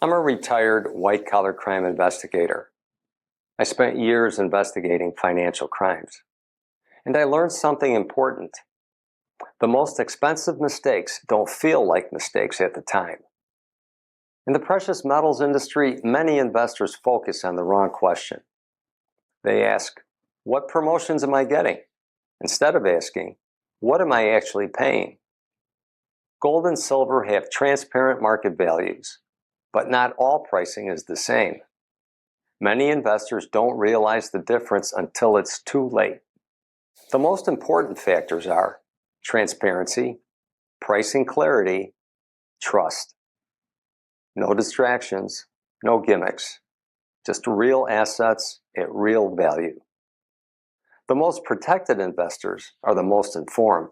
I'm a retired white-collar crime investigator. I spent years investigating financial crimes, and I learned something important. The most expensive mistakes don't feel like mistakes at the time. In the precious metals industry, many investors focus on the wrong question. They ask, what promotions am I getting? Instead of asking, what am I actually paying? Gold and silver have transparent market values, but not all pricing is the same. Many investors don't realize the difference until it's too late. The most important factors are transparency, pricing clarity, trust. No distractions, no gimmicks, just real assets at real value. The most protected investors are the most informed.